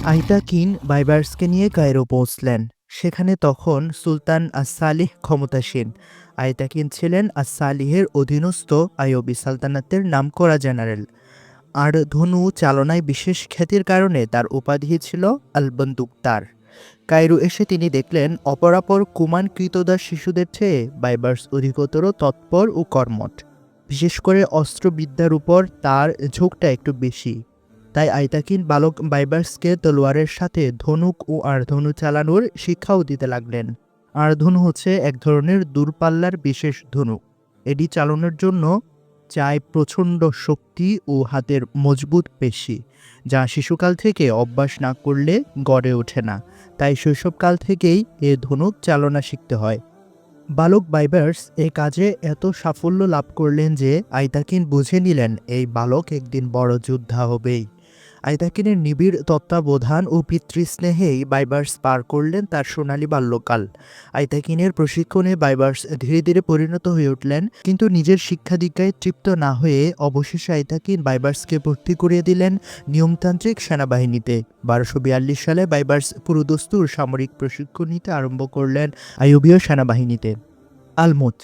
আইতাকিন বাইবার্সকে নিয়ে কায়রো পৌঁছলেন। সেখানে তখন সুলতান আস-সালিহ ক্ষমতাসীন। আইতাকিন ছিলেন আস-সালিহের অধীনস্থ আইয়ুবী সালতানাতের নামকরা জেনারেল। আর ধনু চালনায় বিশেষ খ্যাতির কারণে তার উপাধি ছিল আল-বন্দুকতার। কায়রো এসে তিনি দেখলেন অপরাপর কুমান কৃতদাস শিশুদের চেয়ে বাইবার্স অধিকতর তৎপর ও কর্মঠ। বিশেষ করে অস্ত্রবিদ্যার উপর তার ঝোঁকটা একটু বেশি। তাই আইতাকিন বালক বাইবার্সকে তলোয়ারের সাথে ধনুক ও আড়ধনু চালানোর শিক্ষাও দিতে লাগলেন। আড়ধনু হচ্ছে এক ধরনের দূরপাল্লার বিশেষ ধনুক। এটি চালানোর জন্য চাই প্রচণ্ড শক্তি ও হাতের মজবুত পেশি, যা শিশুকাল থেকে অভ্যাস না করলে গড়ে ওঠে না। তাই শৈশবকাল থেকেই এ ধনুক চালনা শিখতে হয়। বালক বাইবার্স এ কাজে এত সাফল্য লাভ করলেন যে আইতাকিন বুঝে নিলেন এই বালক একদিন বড় যোদ্ধা হবেই। আইতাকিনের নিবিড় তত্ত্বাবধান ও পিতৃস্নেহেই বাইবার্স পার করলেন তার সোনালী বাল্যকাল। আইতাকিনের প্রশিক্ষণে বাইবার্স ধীরে ধীরে পরিণত হয়ে উঠলেন, কিন্তু নিজের শিক্ষা দীক্ষায় তৃপ্ত না হয়ে অবশেষে আইতাকিন বাইবার্সকে ভর্তি করিয়ে দিলেন নিয়মতান্ত্রিক সেনাবাহিনীতে। 1242 সালে বাইবার্স পুরোদস্তুর সামরিক প্রশিক্ষণ নিতে আরম্ভ করলেন আইয়ুবীয় সেনাবাহিনীতে। আলমুত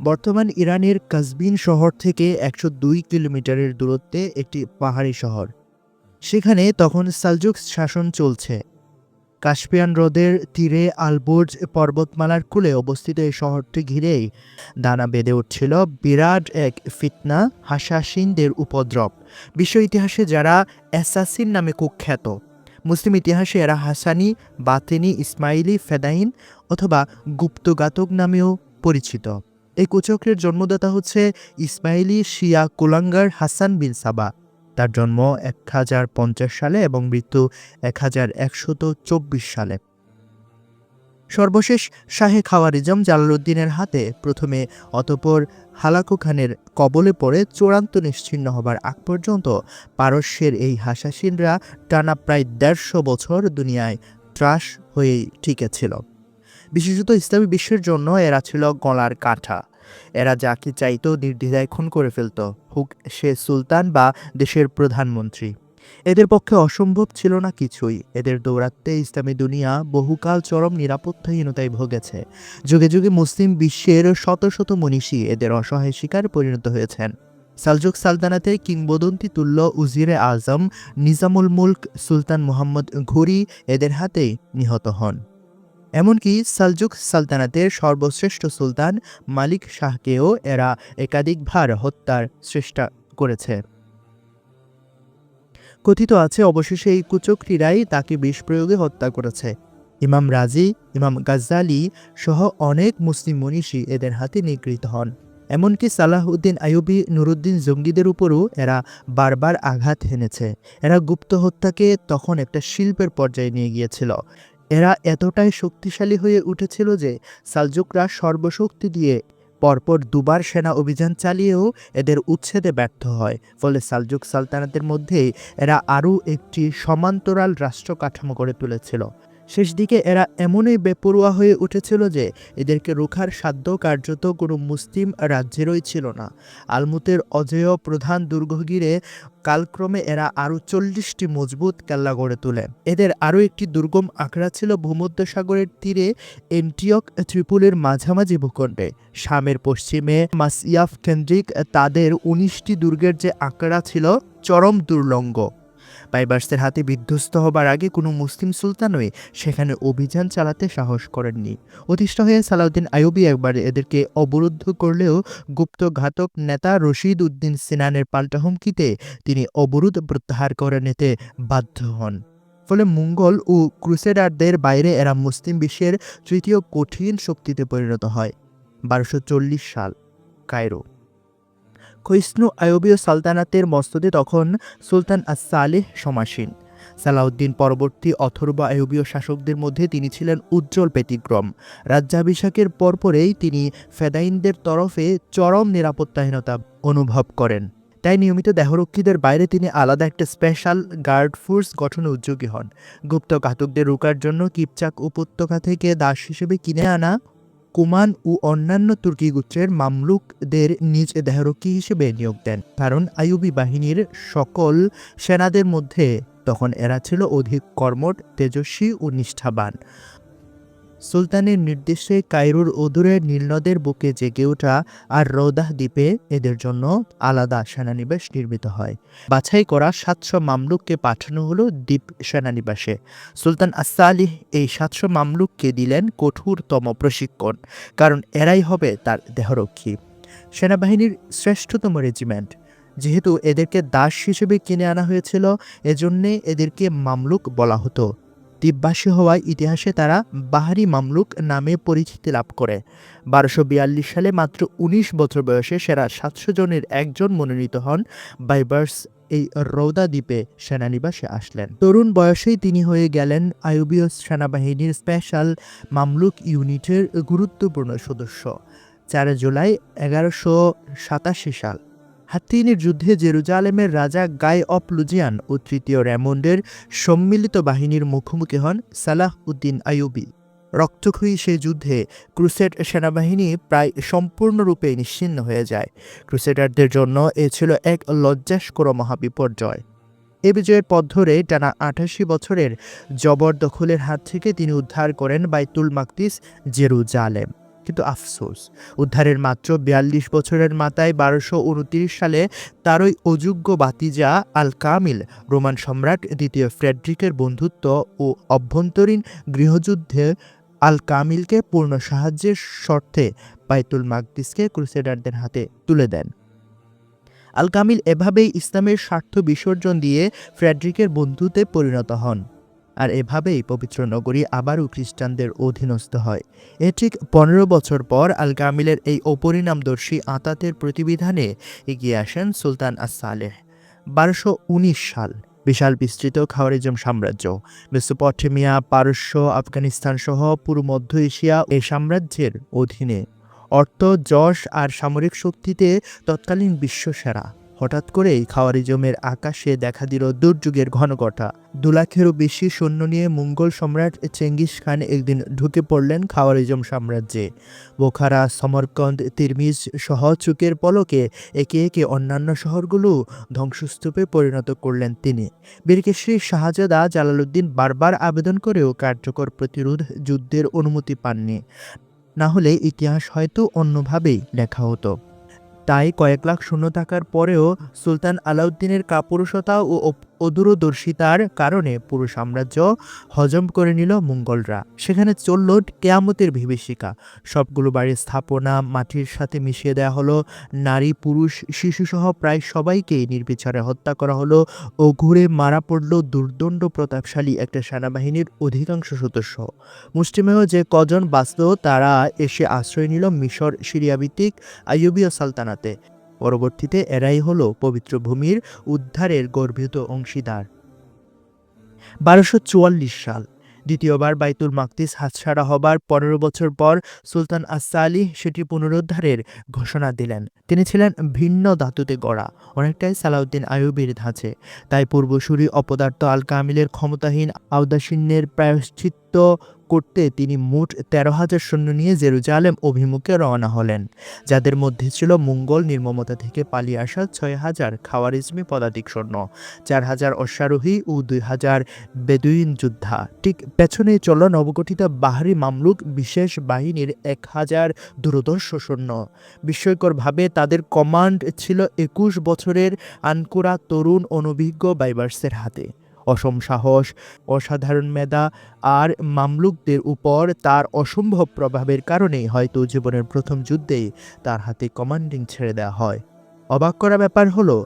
বর্তমান ইরানের কাজবিন শহর থেকে 102 কিলোমিটারের দূরত্বে একটি পাহাড়ি শহর। সেখানে তখন সালজুক শাসন চলছে। কাস্পিয়ান হ্রদের তীরে আলবুর্জ পর্বতমালার কূলে অবস্থিত এই শহরটি ঘিরেই দানা বেঁধে উঠছিল বিরাট এক ফিতনা, হাসাসিনদের উপদ্রব। বিশ্ব ইতিহাসে যারা অ্যাসাসিন নামে কুখ্যাত, মুসলিম ইতিহাসে এরা হাসানি, বাতেনি, ইসমাইলি, ফেদাইন অথবা গুপ্তঘাতক নামেও পরিচিত। এই কুচক্রের জন্মদাতা হচ্ছে ইসমাইলি শিয়া কুলাঙ্গার হাসান বিন সাবা। তার জন্ম 1050 সালে এবং মৃত্যু 1124 সালে। সর্বশেষ শাহে খাওয়ারিজম জালালউদ্দিনের হাতে প্রথমে, অতঃপর হালাকু খানের কবলে পড়ে চূড়ান্ত নিশ্চিহ্ন হবার আগ পর্যন্ত পারস্যের এই হাসাসিনরা টানা প্রায় 150 বছর দুনিয়ায় ত্রাস হয়েই টিকেছিল। বিশেষত ইসলামী বিশ্বের জন্য এরা ছিল গলার কাঁটা। এরা যাকে চাইতো নির্দ্বিধায় খুন করে ফেলত, হোক সে সুলতান বা দেশের প্রধানমন্ত্রী। এদের পক্ষে অসম্ভব ছিল না কিছুই। এদের দৌরাত্মে ইসলামী দুনিয়া বহুকাল চরম নিরাপত্তাহীনতায় ভোগেছে। যুগে যুগে মুসলিম বিশ্বের শত শত মনীষী এদের অসহায় শিকার পরিণত হয়েছেন। সালজুক সালতানাতের কিংবদন্তি তুল্য উজিরে আজম নিজামুল মুলক সুলতান মুহাম্মদ ঘুরি এদের হাতেই নিহত হন। এমনকি সালজুক সালতানাতের সর্বশ্রেষ্ঠ সুলতান মালিক শাহকেও এরা একাধিকবার হত্যার চেষ্টা করেছে। কথিত আছে অবশেষে এই কুচক্রীরাই তাকে বিষ প্রয়োগে হত্যা করেছে। ইমাম রাজি, ইমাম গাজ্জালি সহ অনেক মুসলিম মনীষী এদের হাতে নিগৃহীত হন। এমনকি সালাহউদ্দিন আইয়ুবী, নুরুদ্দিন জঙ্গিদের উপরও এরা বারবার আঘাত হেনেছে। এরা গুপ্ত হত্যাকে তখন একটা শিল্পের পর্যায়ে নিয়ে গিয়েছিল। এরা এতটাই শক্তিশালী হয়ে উঠেছিল যে সালজুকরা সর্বশক্তি দিয়ে পরপর দুবার সেনা অভিযান চালিয়েও এদের উচ্ছেদে ব্যর্থ হয়। ফলে সালজুক সালতানাতের মধ্যেই এরা আরও একটি সমান্তরাল রাষ্ট্র কাঠামো গড়ে তুলেছিল। শেষ দিকে এরা এমনই বেপরোয়া হয়ে উঠেছিল যে এদেরকে রোখার সাধ্য কার্যত কোনো মুসলিম রাজ্যেরই ছিল না। আলমুতের অজেয় প্রধান দুর্গ ঘিরে কালক্রমে এরা আরও 40টি মজবুত কেল্লা গড়ে তোলে। এদের আরও একটি দুর্গম আখড়া ছিল ভূমধ্যসাগরের তীরে এন্টিওক ত্রিপুলের মাঝামাঝি ভূখণ্ডে। শামের পশ্চিমে মাসইয়াফ কেন্দ্রিক তাদের 19টি দুর্গের যে আখড়া ছিল চরম দুর্লঙ্গ। বাইবার্সের হাতে বিধ্বস্ত হবার আগে কোনো মুসলিম সুলতানই সেখানে অভিযান চালাতে সাহস করেননি। অতিষ্ঠ হয়ে সালাউদ্দিন আইয়ুবী একবার এদেরকে অবরুদ্ধ করলেও গুপ্তঘাতক নেতা রশিদ উদ্দিন সিনানের পাল্টা হুমকিতে তিনি অবরোধ প্রত্যাহার করে নিতে বাধ্য হন। ফলে মুঙ্গল ও ক্রুসেডারদের বাইরে এরা মুসলিম বিশ্বের তৃতীয় কঠিন শক্তিতে পরিণত হয়। 1240 সাল, কায়রো। ক্ষয়িষ্ণু আইয়ুবীয় সালতানাতের মস্তদে তখন সুলতান আস-সালেহ সমাসীন। সালাউদ্দিন পরবর্তী অথর্ব আইয়ুবীয় শাসকদের মধ্যে তিনি ছিলেন উজ্জ্বল ব্যতিক্রম। রাজ্যাভিষেকের পরপরেই তিনি ফেদাইনদের তরফে চরম নিরাপত্তাহীনতা অনুভব করেন। তাই নিয়মিত দেহরক্ষীদের বাইরে তিনি আলাদা একটা স্পেশাল গার্ড ফোর্স গঠনে উদ্যোগী হন। গুপ্ত ঘাতকদের রোকার জন্য কিপচাক উপত্যকা থেকে দাস হিসেবে কিনে আনা কুমান ও অন্যান্য তুর্কি গোত্রের মামলুকদের নিজ দেহরক্ষী হিসেবে নিয়োগ দেন। কারণ আইয়ুবী বাহিনীর সকল সেনাদের মধ্যে তখন এরা ছিল অধিক কর্মঠ, তেজস্বী ও নিষ্ঠাবান। সুলতানের নির্দেশে কায়রোর অদূরে নীলনদের বুকে জেগে ওঠা আর রৌদাহ দ্বীপে এদের জন্য আলাদা সেনানিবাস নির্মিত হয়। বাছাই করা ৭০০ মামলুককে পাঠানো হলো দ্বীপ সেনানিবাসে। সুলতান আস-সালিহ এই ৭০০ মামলুককে দিলেন কঠোরতম প্রশিক্ষণ, কারণ এরাই হবে তার দেহরক্ষী। সেনাবাহিনীর শ্রেষ্ঠতম রেজিমেন্ট। যেহেতু এদেরকে দাস হিসেবে কিনে আনা হয়েছিল, এজন্যে এদেরকে মামলুক বলা হতো। দ্বীপবাসী হওয়ায় ইতিহাসে তারা বাহারি মামলুক নামে পরিচিতি লাভ করে। ১২৪২ সালে মাত্র ১৯ বছর বয়সে সেরা ৭০০ জনের একজন মনোনীত হন বাইবার্স এই রৌদা দ্বীপে সেনানিবাসে আসলেন। তরুণ বয়সেই তিনি হয়ে গেলেন আইয়ুবীয় সেনাবাহিনীর স্পেশাল মামলুক ইউনিটের গুরুত্বপূর্ণ সদস্য। ৪ জুলাই ১১৮৭ সাল হাত্তিনের যুদ্ধে জেরুজালেমের রাজা গাই অফ লুজিয়ান ও তৃতীয় রেমন্ডের সম্মিলিত বাহিনীর মুখোমুখি হন সালাহ উদ্দিন আইয়ুবী। রক্তক্ষয়ী সেই যুদ্ধে ক্রুসেড সেনাবাহিনী প্রায় সম্পূর্ণরূপে নিশ্চিহ্ন হয়ে যায়। ক্রুসেডারদের জন্য এ ছিল এক লজ্জাস্কর মহাবিপর্যয়। এ বিজয়ের পথ ধরে টানা ৮৮ বছরের জবরদখলের হাত থেকে তিনি উদ্ধার করেন বাইতুল মাকদিস, জেরুজালেম। কিন্তু আফসোস, উদ্ধারের মাত্র ৪২ বছরের মাথায় ১২২৯ সালে তারই অযোগ্য ভাতিজা আল কামিল রোমান সম্রাট দ্বিতীয় ফ্রেডরিকের বন্ধুত্ব ও অভ্যন্তরীণ গৃহযুদ্ধে আল কামিলকে পূর্ণ সাহায্যের শর্তে বাইতুল মাকদিসকে ক্রুসেডারদের হাতে তুলে দেন। আল কামিল এভাবেই ইসলামের স্বার্থ বিসর্জন দিয়ে ফ্রেডরিকের বন্ধুতে পরিণত হন, আর এভাবেই পবিত্র নগরী আবারও খ্রিস্টানদের অধীনস্থ হয়। এর ঠিক ১৫ বছর পর আল কামিলের এই অপরিণামদর্শী আঁতাতের প্রতিবিধানে এগিয়ে আসেন সুলতান আস-সালেহ। ১২১৯ সাল বিশাল বিস্তৃত খাওয়ারিজম সাম্রাজ্য, মেসোপটেমিয়া, পারস্য, আফগানিস্তান সহ পুরো মধ্য এশিয়া এই সাম্রাজ্যের অধীনে। অর্থ, যশ আর সামরিক শক্তিতে তৎকালীন বিশ্বসেরা। হঠাৎ করেই খাওয়ারিজমের আকাশে দেখা দিল দুর্যোগের ঘনঘটা। ২ লাখেরও বেশি সৈন্য নিয়ে মঙ্গল সম্রাট চেঙ্গিস খান একদিন ঢুকে পড়লেন খাওয়ারিজম সাম্রাজ্যে। বোখারা, সমরকন্দ, তিরমিজ সহ চোখের পলকে একে একে অন্যান্য শহরগুলো ধ্বংসস্তূপে পরিণত করলেন তিনি। বীরকেশরী শাহজাদা জালালউদ্দিন বারবার আবেদন করেও কার্যকর প্রতিরোধ যুদ্ধের অনুমতি পাননি। না হলে ইতিহাস হয়তো অন্যভাবেই লেখা হতো। তাই কয়েক লাখ সৈন্য থাকার পরেও সুলতান আলাউদ্দিনের কাপুরুষতা ও অদূরদর্শিতার কারণে পুরো সাম্রাজ্য হজম করে নিল মঙ্গলরা। সেখানে চলল কেয়ামতের বিভীষিকা। সবগুলো বাড়ির স্থাপনা মাটির সাথে মিশিয়ে দেওয়া হলো। নারী, পুরুষ, শিশুসহ প্রায় সবাইকেই নির্বিচারে হত্যা করা হলো ও ঘুরে মারা পড়ল দুর্দণ্ড প্রতাপশালী একটা সেনাবাহিনীর অধিকাংশ সদস্য। মুষ্টিমেয় যে কজন বাঁচল তারা এসে আশ্রয় নিল মিশর, সিরিয়া ভিত্তিক আইয়ুবীয় সালতানাতে। পরবর্তীতে এরাই হলো পবিত্র ভূমির উদ্ধারের গর্বিত অংশীদার। ১২৪৪ সাল দ্বিতীয়বার বাইতুল মাকদিস হাতছাড়া হবার ১৫ বছর পর সুলতান আস-সালিহ সেটি পুনরুদ্ধারের ঘোষণা দিলেন। তিনি ছিলেন ভিন্ন ধাতুতে গড়া, অনেকটাই সালাউদ্দিন আইয়ুবীর ধাঁচে। তাই পূর্বসূরি অপদার্থ আল কামিলের ক্ষমতাহীন আওদাসীন্যের প্রায়শ্চিত্ত করতে তিনি মোট ১৩,০০০ সৈন্য নিয়ে জেরুজালেম অভিমুখে রওনা হলেন, যাদের মধ্যে ছিল মঙ্গল নির্মমতা থেকে পালিয়ে আসা ৬,০০০ খাওয়ারিজমি পদাতিক সৈন্য, ৪,০০০ অশ্বারোহী ও ২,০০০ বেদুইন যোদ্ধা। ঠিক পেছনেই চলল নবগঠিত বাহারি মামলুক বিশেষ বাহিনীর ১,০০০ দুরদর্শ সৈন্য। বিস্ময়করভাবে তাদের কমান্ড ছিল ২১ বছরের আনকোরা তরুণ অনভিজ্ঞ বাইবার্সের হাতে। অসম সাহস, অসাধারণ মেধা আর মামলুকদের উপর তার অসম্ভব প্রভাবের কারণেই হয়তো জীবনের প্রথম যুদ্ধেই তার হাতে কমান্ডিং ছেড়ে দেওয়া হয়। অবাক করা ব্যাপার হলো,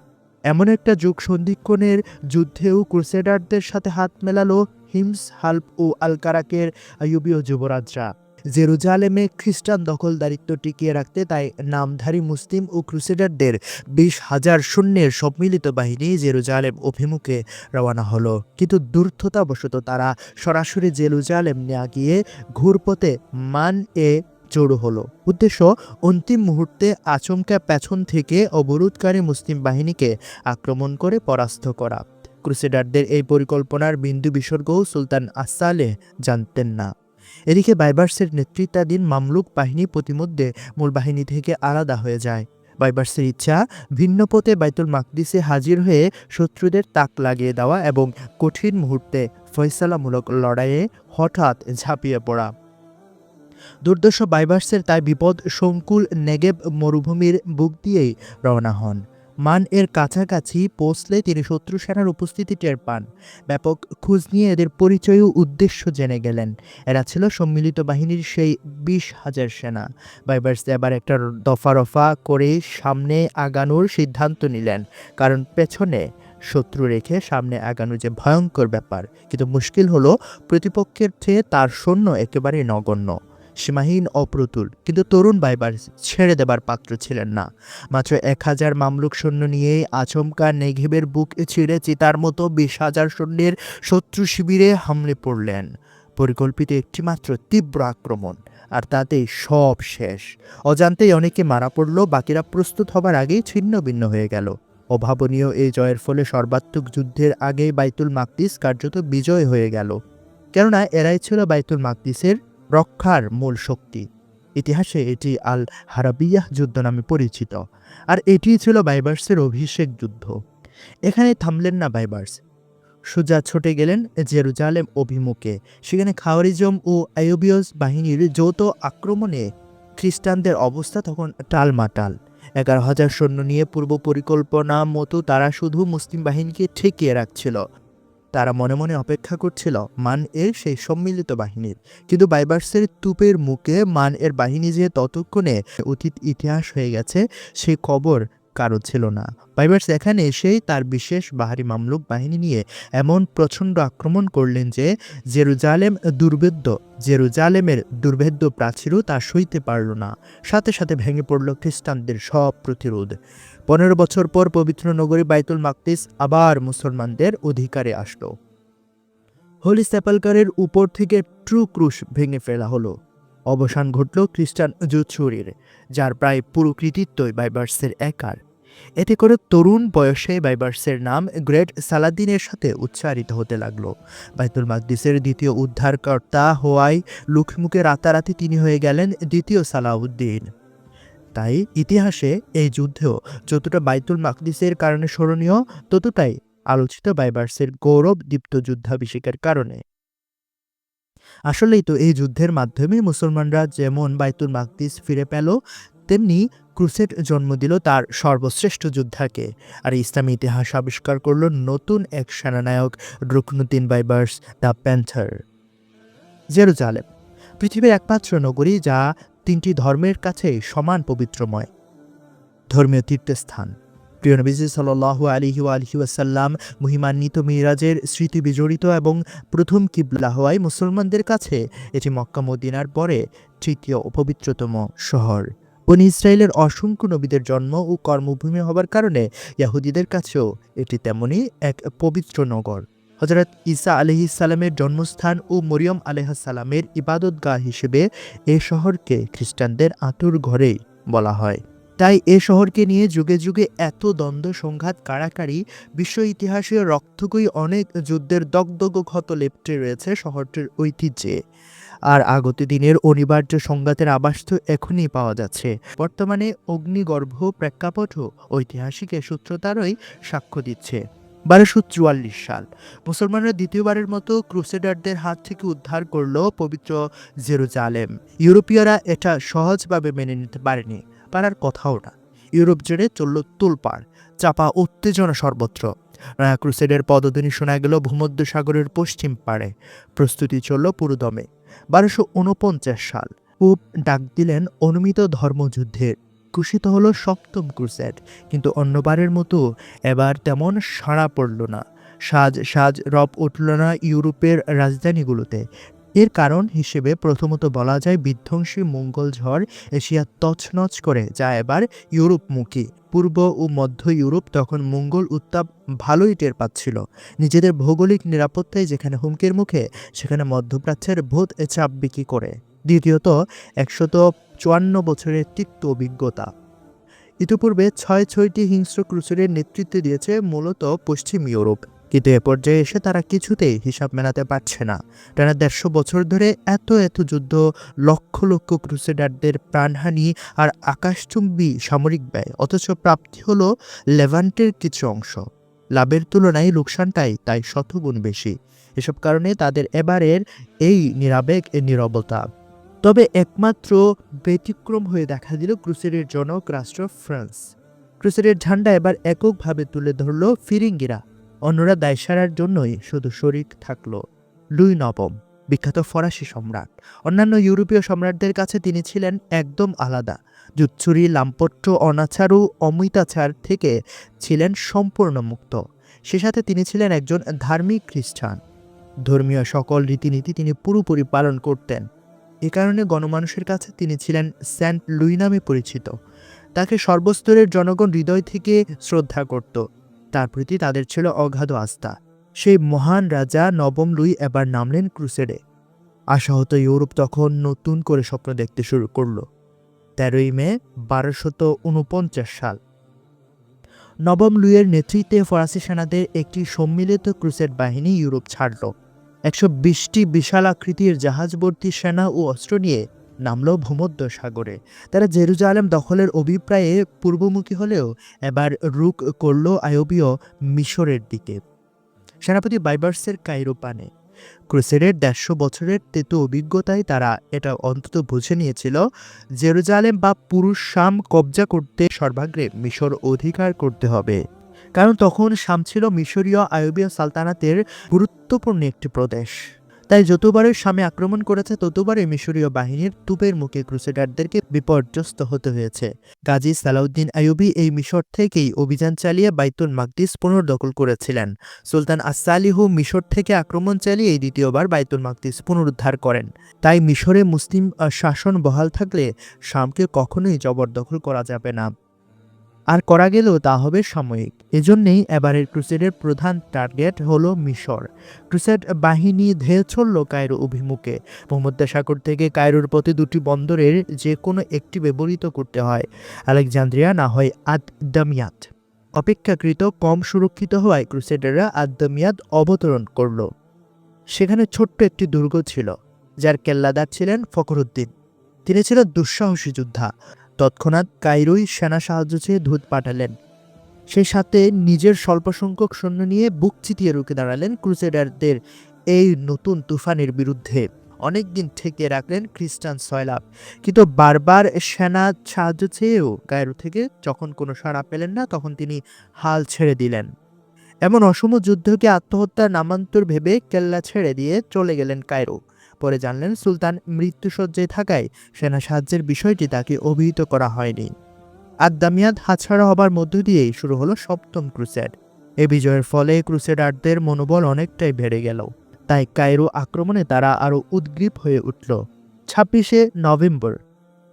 এমন একটা যুগ সন্ধিক্ষণের যুদ্ধেও ক্রুসেডারদের সাথে হাত মেলালো হিমস, হাল্প ও আল-কারাকের আইয়ুবীয় যুবরাজরা। জেরুজালেমে খ্রিস্টান দখলদারিত্ব টিকিয়ে রাখতে তাই নামধারী মুসলিম ও ক্রুসেডারদের ২০,০০০ সৈন্যের সম্মিলিত বাহিনী জেরুজালেম অভিমুখে রওনা হলো। কিন্তু দুর্থতাবশত তারা সরাসরি জেরুজালেম না গিয়ে ঘুরপথে মান-এ জড়ো হলো। উদ্দেশ্য অন্তিম মুহূর্তে আচমকা পেছন থেকে অবরোধকারী মুসলিম বাহিনীকে আক্রমণ করে পরাস্ত করা। ক্রুসেডারদের এই পরিকল্পনার বিন্দু বিসর্গও সুলতান আস-সালেহ জানতেন না। এদিকে বাইবার্সের নেতৃত্বাধীন মামলুক বাহিনী প্রতিমধ্যে মূল বাহিনী থেকে আলাদা হয়ে যায়। বাইবার্সের ইচ্ছা ভিন্ন পথে বাইতুল মাকদিসে হাজির হয়ে শত্রুদের তাক লাগিয়ে দেওয়া এবং কঠিন মুহূর্তে ফয়সালামূলক লড়াইয়ে হঠাৎ ঝাঁপিয়ে পড়া। দুর্দর্শ বাইবার্সের তাই বিপদ সংকুল নেগেব মরুভূমির বুক দিয়েই রওনা হন। মান এর কাছাকাছি পৌঁছলে তিনি শত্রু সেনার উপস্থিতি টের পান। ব্যাপক খোঁজ নিয়ে এদের পরিচয় ও উদ্দেশ্য জেনে গেলেন। এরা ছিল সম্মিলিত বাহিনীর সেই 20,000 সেনা। বাইবার্স এবার একটা দফা করে সামনে আগানোর সিদ্ধান্ত নিলেন, কারণ পেছনে শত্রু রেখে সামনে আগানো যে ভয়ঙ্কর ব্যাপার। কিন্তু মুশকিল হলো প্রতিপক্ষের চেয়ে তার সৈন্য একেবারেই নগণ্য, সীমাহীন, অপ্রতুল। কিন্তু তরুণ বাইবার্স ছেড়ে দেবার পাত্র ছিলেন না। মাত্র 1,000 মামলুক সৈন্য নিয়ে আচমকা নেঘেবের বুক ছিঁড়ে চিতার মতো 20,000 সৈন্যের শত্রু শিবিরে হামলে পড়লেন। পরিকল্পিত একটিমাত্র তীব্র আক্রমণ, আর তাতেই সব শেষ। অজান্তেই অনেকে মারা পড়ল, বাকিরা প্রস্তুত হবার আগেই ছিন্ন ভিন্ন হয়ে গেল। অভাবনীয় এই জয়ের ফলে সর্বাত্মক যুদ্ধের আগেই বাইতুল মাকদিস কার্যত বিজয় হয়ে গেল। কেননা এরাই ছিল বাইতুল মাকদিসের রক্ষার মূল শক্তি। ইতিহাসে এটি আল হারাবিয়াহ যুদ্ধ নামে পরিচিত, আর এটিই ছিল বাইবার্সের অভিষেক যুদ্ধ। এখানে থামলেন না বাইবার্স, সোজা ছুটে গেলেন জেরুজালেম অভিমুখে। সেখানে খাওয়ারিজম ও আইয়ুবীয় বাহিনীর যৌথ আক্রমণে খ্রিস্টানদের অবস্থা তখন টালমাটাল। 11,000 সৈন্য নিয়ে পূর্ব পরিকল্পনা মতো তারা শুধু মুসলিম বাহিনীকে ঠেকিয়ে রাখছিল। তারা মনে মনে অপেক্ষা করছিল মান এর সেই সম্মিলিত বাহিনীর। কিন্তু বাইবার্সের তুপের মুখে মান এর বাহিনী যে ততক্ষণে অতীত ইতিহাস হয়ে গেছে, সেই খবর কারো ছিল না। বাইবার্স এখানে এসেই তার বিশেষ বাহারি মামলুক বাহিনী নিয়ে এমন প্রচণ্ড আক্রমণ করলেন যে জেরুজালেমের দুর্ভেদ্য প্রাচীরও তা সইতে পারল না। সাথে সাথে ভেঙে পড়ল খ্রিস্টানদের সব প্রতিরোধ। 15 বছর পর পবিত্র নগরী বাইতুল মাকদিস আবার মুসলমানদের অধিকারে আসলো। হোলি সেপালকারের উপর থেকে ট্রু ক্রুশ ভেঙে ফেলা হলো। অবসান ঘটল খ্রিস্টান জুৎসুরির, যার প্রায় পুরো কৃতিত্বই বাইবার্সের একার। এতে করে তরুণ বয়সে বাইবার্সের নাম গ্রেট সালাদিনের সাথে উচ্চারিত হতে লাগলো। বাইতুল মাকদিসের দ্বিতীয় উদ্ধারকর্তা হওয়ায় লুকমুকে রাতারাতি তিনি হয়ে গেলেন দ্বিতীয় সালাউদ্দিন। তাই ইতিহাসে এই যুদ্ধেও যতটা বাইতুল মাকদিসের কারণে স্মরণীয়, ততটাই আলোচিত বাইবার্সের গৌরবদীপ্ত যুদ্ধাভিষেকের কারণে। আসলেই তো এই যুদ্ধের মাধ্যমে মুসলমানরা যেমন বাইতুল মাকদিস ফিরে পেল, তেমনি ক্রুসেড জন্ম দিল তার সর্বশ্রেষ্ঠ যোদ্ধাকে। আর ইসলামী ইতিহাস আবিষ্কার করল নতুন এক সেনানায়ক, Ruknuddin Baybars, the panther. Jerusalem পৃথিবীর একমাত্র নগরী যা 3টি ধর্মের কাছে সমান পবিত্রময় ধর্মীয় তীর্থস্থান। প্রিয় নবীজি সাল্লাল্লাহু আলাইহি ওয়াসাল্লাম মহিমান্বিত মিরাজের স্মৃতি বিজড়িত এবং প্রথম কিবলা হওয়ায় মুসলমানদের কাছে এটি মক্কা মদিনার পরে তৃতীয় ও পবিত্রতম শহর। বনী ইসরায়েলের অসংখ্য নবীদের জন্ম ও কর্মভূমি হবার কারণে ইহুদিদের কাছেও এটি তেমনি এক পবিত্র নগর। হযরত ঈসা আলাইহিস সালামের জন্মস্থান ও মরিয়ম আলাইহিস সালামের ইবাদতগাহ হিসেবে এ শহরকে খ্রিস্টানদের আঁতুর ঘরেই বলা হয়। তাই এ শহরকে নিয়ে যুগে যুগে এত দ্বন্দ্ব, সংঘাত, কাড়াকাড়ি, বিশ্ব ইতিহাসে রক্তকয়ী অনেক যুদ্ধের দগদগ ক্ষত লেপ্টে রয়েছে শহরটির ঐতিহ্যে। আর আগত দিনের অনিবার্য সংঘাতের আভাস তো এখনই পাওয়া যাচ্ছে। বর্তমানে অগ্নিগর্ভ প্রেক্ষাপটও ঐতিহাসিক এ সূত্রতারই সাক্ষ্য দিচ্ছে। 1244 সাল মুসলমানরা দ্বিতীয়বারের মতো ক্রুসেডারদের হাত থেকে উদ্ধার করল পবিত্র জেরুজালেম। ইউরোপীয়রা এটা সহজভাবে মেনে নিতে পারেনি, পারার কথাও না। ইউরোপ জুড়ে চলল তোলপাড়, চাপা উত্তেজনা সর্বত্র। ক্রুসেডের পদধ্বনি শোনা গেল ভূমধ্য সাগরের পশ্চিম পাড়ে। প্রস্তুতি চলল পুরোদমে। 1249 সাল পোপ ডাক দিলেন অনুমিত ধর্মযুদ্ধের। ঘোষিত হলো 7ম ক্রুসেড। কিন্তু অন্যবারের মতো এবার তেমন সাড়া পড়ল না। সাজ রব উঠল না ইউরোপের রাজধানীগুলোতে। এর কারণ হিসেবে প্রথমত বলা যায় বিধ্বংসী মঙ্গল ঝড় এশিয়া তছনছ করে, যা এবার ইউরোপমুখী। পূর্ব ও মধ্য ইউরোপ তখন মঙ্গল উত্তাপ ভালোই টের পাচ্ছিল। নিজেদের ভৌগোলিক নিরাপত্তায় যেখানে হুমকির মুখে, সেখানে মধ্যপ্রাচ্যের ভূত চাপ বিক্রি করে। দ্বিতীয়ত 154 বছরের তিক্ত অভিজ্ঞতা। ইতিপূর্বে 6টি হিংস্র ক্রুসেডের নেতৃত্ব দিয়েছে মূলত পশ্চিম ইউরোপ। কিন্তু এ পর্যায়ে এসে তারা কিছুতেই হিসাব মেলাতে পারছে না। টানা ১৫০ বছর ধরে এত যুদ্ধ, লক্ষ লক্ষ ক্রুসেডারদের প্রাণহানি আর আকাশচুম্বী সামরিক ব্যয়, অথচ প্রাপ্তি হলো লেভান্টের কিছু অংশ। লাভের তুলনায় লোকসানটাই তাই শতগুণ বেশি। এসব কারণে তাদের এবারের এই নিরাবেগ নীরবতা। তবে একমাত্র ব্যতিক্রম হয়ে দেখা দিল ক্রুসেডের জনক রাষ্ট্র ফ্রান্স। ক্রুসেডের ঝান্ডা এবার এককভাবে তুলে ধরল ফিরিঙ্গিরা। অন্যরা দায় সারার জন্যই শুধু শরিক থাকল লুই নবম, বিখ্যাত ফরাসি সম্রাট। অন্যান্য ইউরোপীয় সম্রাটদের কাছে তিনি ছিলেন একদম আলাদা। জুৎছুরি, লাম্পট্য, অনাচার ও অমিতাচার থেকে ছিলেন সম্পূর্ণ মুক্ত। সে সাথে তিনি ছিলেন একজন ধার্মিক খ্রিস্টান। ধর্মীয় সকল রীতিনীতি তিনি পুরোপুরি পালন করতেন। এ কারণে গণমানুষের কাছে তিনি ছিলেন সেন্ট লুই নামে পরিচিত। তাকে সর্বস্তরের জনগণ হৃদয় থেকে শ্রদ্ধা করত। তার প্রতি তাদের ছিল অগাধ আস্থা। সেই মহান রাজা নবম লুই এবার নামলেন ক্রুসেডে। আশাহত ইউরোপ তখন নতুন করে স্বপ্ন দেখতে শুরু করল। ১৩ই মে ১২৪৯ সাল নবম লুইয়ের নেতৃত্বে ফরাসি সেনাদের একটি সম্মিলিত ক্রুসেড বাহিনী ইউরোপ ছাড়ল। ১২০টি বিশাল আকৃতির জাহাজভর্তি সেনা ও অস্ত্র নিয়ে নামল ভূমধ্য সাগরে। তারা জেরুজালেম দখলের অভিপ্রায়ে পূর্বমুখী হলেও এবার রুখ করল আইয়ুবীয় মিশরের দিকে, সেনাপতি বাইবার্সের কায়রো পানে। ক্রুসেডের ১৫০ বছরের তেতো অভিজ্ঞতায় তারা এটা অন্তত বুঝে নিয়েছিল, জেরুজালেম বা পুরো শাম কবজা করতে সর্বাগ্রে মিশর অধিকার করতে হবে। কারণ তখন শাম ছিল মিশরীয় আইয়ুবীয় সালতানাতের গুরুত্বপূর্ণ একটি প্রদেশ। তাই যতবারই শামে আক্রমণ করেছে ততবারই মিশরীয় বাহিনীর তুপের মুখে ক্রুসেডারদেরকে বিপর্যস্ত হতে হয়েছে। গাজী সালাউদ্দিন আইয়ুবী এই মিশর থেকেই অভিযান চালিয়ে বাইতুল মাকদিস পুনর্দখল করেছিলেন। সুলতান আস-সালিহু মিশর থেকে আক্রমণ চালিয়ে দ্বিতীয়বার বাইতুল মাকদিস পুনরুদ্ধার করেন। তাই মিশরে মুসলিম শাসন বহাল থাকলে শামকে কখনোই জবরদখল করা যাবে না, আর করা গেলেও তা হবে সাময়িক। এজন্যই এবারের ক্রুসেডের প্রধান টার্গেট হলো মিশর। ক্রুসেড বাহিনী ধেয়ে চলল কায়রো অভিমুখে। ভূমধ্যসাগর থেকে কায়রোর পথে দুটি বন্দরের যে কোনো একটি ব্যবহৃত করতে হয়, আলেকজান্দ্রিয়া না হয় আদ-দামিয়াত। অপেক্ষাকৃত কম সুরক্ষিত হওয়ায় ক্রুসেডাররা আদ-দামিয়াত অবতরণ করল। সেখানে ছোট্ট একটি দুর্গ ছিল, যার কেল্লাদার ছিলেন ফখরুদ্দিন। তিনি ছিলেন দুঃসাহসী যোদ্ধা। তৎক্ষণাৎ কায়রোয় সেনা সাহায্য চেয়ে দূত পাঠালেন। সেই সাথে নিজের স্বল্প সংখ্যক সৈন্য নিয়ে বুক চিতিয়ে রুখে দাঁড়ালেন ক্রুসেডারদের এই নতুন তুফানের বিরুদ্ধে। অনেকদিন ঠেকিয়ে রাখলেন খ্রিস্টান সয়লাভ, কিন্তু বারবার সেনা সাহায্য চেয়েও কায়রো থেকে যখন কোনো সাড়া পেলেন না, তখন তিনি হাল ছেড়ে দিলেন। এমন অসম যুদ্ধকে আত্মহত্যার নামান্তর ভেবে কেল্লা ছেড়ে দিয়ে চলে গেলেন কায়রো। পরে জানলেন সুলতান মৃত্যুশয্যায় থাকায় সেনা সাহায্যের বিষয়টি তাকে অভিহিত করা হয়নি। আদ-দামিয়াত হাতছাড়া হবার মধ্য দিয়েই শুরু হলো সপ্তম ক্রুসেড। এ বিজয়ের ফলে ক্রুসেডারদের মনোবল অনেকটাই বেড়ে গেল। তাই কায়রো আক্রমণে তারা আরও উদ্গ্রীব হয়ে উঠল। ২৬শে নভেম্বর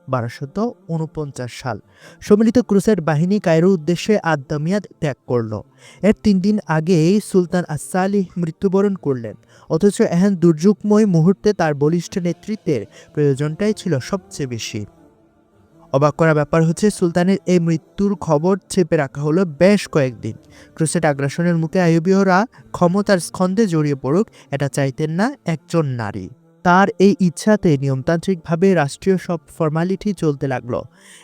১২৪৯ সাল সম্মিলিত ক্রুসেড বাহিনী কায়রো উদ্দেশ্যে আদ-দামিয়াত ত্যাগ করল। এর ৩ দিন আগেই সুলতান আস-সালিহ মৃত্যুবরণ করলেন। অথচ এহেন দুর্যোগময় মুহূর্তে তার বলিষ্ঠ নেতৃত্বের প্রয়োজনটাই ছিল সবচেয়ে বেশি। অবাক করা ব্যাপার হচ্ছে, সুলতানের এই মৃত্যুর খবর চেপে রাখা হলো বেশ কয়েকদিন। ক্রুসেড আগ্রাসনের মুখে আইয়ুবীয়রা ক্ষমতার স্কন্ধে জড়িয়ে পড়ুক, এটা চাইতেন না একজন নারী। তার এই ইচ্ছাতে নিয়মতান্ত্রিকভাবে রাষ্ট্রীয় সব ফর্মালিটি চলতে লাগলো।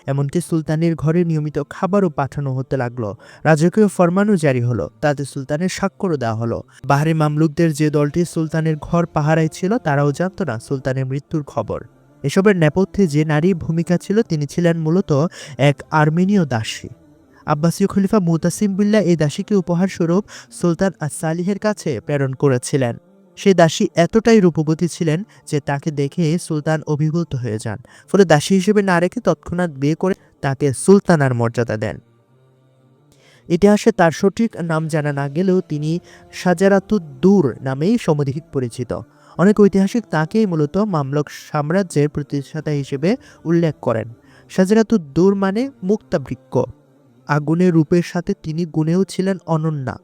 এমনকি সুলতানের ঘরে নিয়মিত খাবারও পাঠানো হতে লাগলো। রাজকীয় ফরমানও জারি হলো, তাতে সুলতানের স্বাক্ষরও দেওয়া হলো। বাহারি মামলুকদের যে দলটি সুলতানের ঘর পাহারায় ছিল, তারাও জানত না সুলতানের মৃত্যুর খবর। এসবের নেপথ্যে যে নারীর ভূমিকা ছিল, তিনি ছিলেন মূলত এক আর্মেনীয় দাসী। আব্বাসীয় খলিফা মুতাসিম বিল্লাহ এই দাসীকে উপহারস্বরূপ সুলতান আস-সালিহের কাছে প্রেরণ করেছিলেন। সেই দাসী এতটাই রূপবতী ছিলেন যে তাকে দেখে সুলতান অভিভূত হয়ে যান। ফলে দাসী হিসেবে না রেখে তৎক্ষণাৎ বিয়ে করে তাকে সুলতানার মর্যাদা দেন। ইতিহাসে তার সঠিক নাম জানা না গেলেও তিনি শাজারাতুদ-দুর নামেই সমধিক পরিচিত। অনেক ঐতিহাসিক তাকেই মূলত মামলুক সাম্রাজ্যের প্রতিষ্ঠাতা হিসেবে উল্লেখ করেন। শাজারাতুদ-দুর মানে মুক্তা বৃক্ষ। আগুনের রূপের সাথে তিনি গুণেও ছিলেন অনন্যা।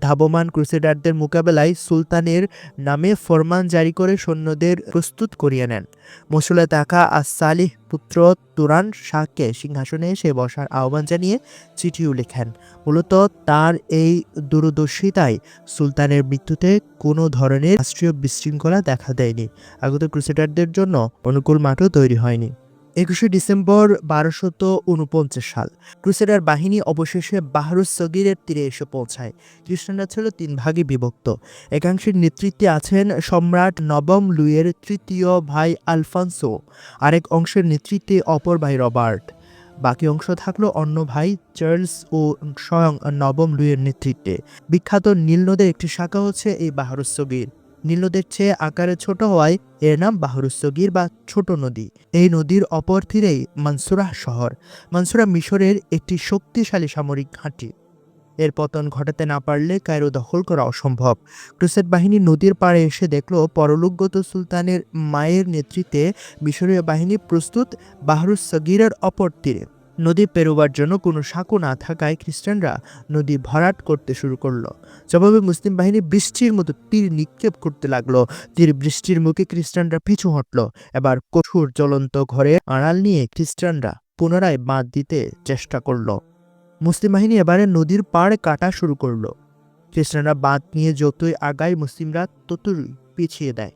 ধাবমান ক্রুসেডারদের মোকাবেলায় সুলতানের নামে ফরমান জারি করে সৈন্যদের প্রস্তুত করিয়ে নেন। মসুলে থাকা আস-সালিহ পুত্র তুরান শাহকে সিংহাসনে এসে বসার আহ্বান জানিয়ে চিঠিও লেখেন। মূলত তার এই দূরদর্শিতায় সুলতানের মৃত্যুতে কোনো ধরনের রাষ্ট্রীয় বিশৃঙ্খলা দেখা দেয়নি। আগত ক্রুসেডারদের জন্য অনুকূল মাঠও তৈরি হয়নি। ২১শে ডিসেম্বর ১২৪৯ সাল ক্রুসেডার বাহিনী অবশেষে বাহরুস সগীরের তীরে এসে পৌঁছায়। খ্রিস্টানরা ছিল ৩ ভাগে বিভক্ত। একাংশের নেতৃত্বে আছেন সম্রাট নবম লুইয়ের তৃতীয় ভাই আলফান্সো, আরেক অংশের নেতৃত্বে অপর ভাই রবার্ট। বাকি অংশ থাকলো অন্য ভাই চার্লস ও স্বয়ং নবম লুইয়ের নেতৃত্বে। বিখ্যাত নীল নদের একটি শাখা হচ্ছে এই বাহরুস সগীর। নীল নদের চেয়ে আকারে ছোট হওয়ায় এর নাম বাহরুস সগীর বা ছোট নদী। এই নদীর অপর তীরেই মানসুরাহ শহর। মানসুরা মিশরের একটি শক্তিশালী সামরিক ঘাঁটি। এর পতন ঘটাতে না পারলে কায়রো দখল করা অসম্ভব। ক্রুসেড বাহিনী নদীর পাড়ে এসে দেখল পরলোকগত সুলতানের মায়ের নেতৃত্বে মিশরীয় বাহিনী প্রস্তুত বাহরুস সগীরের অপর তীরে। নদী পেরোবার জন্য কোনো সাঁকো না থাকায় খ্রিস্টানরা নদী ভরাট করতে শুরু করলো। জবাবে মুসলিম বাহিনী বৃষ্টির মতো তীর নিক্ষেপ করতে লাগলো। তীর বৃষ্টির মুখে খ্রিস্টানরা পিছু হটল। এবার কঠোর জ্বলন্ত ঘরে আড়াল নিয়ে খ্রিস্টানরা পুনরায় বাঁধ দিতে চেষ্টা করলো। মুসলিম বাহিনী এবারে নদীর পাড় কাটা শুরু করলো। খ্রিস্টানরা বাঁধ নিয়ে যতই আগায় মুসলিমরা ততই পিছিয়ে দেয়।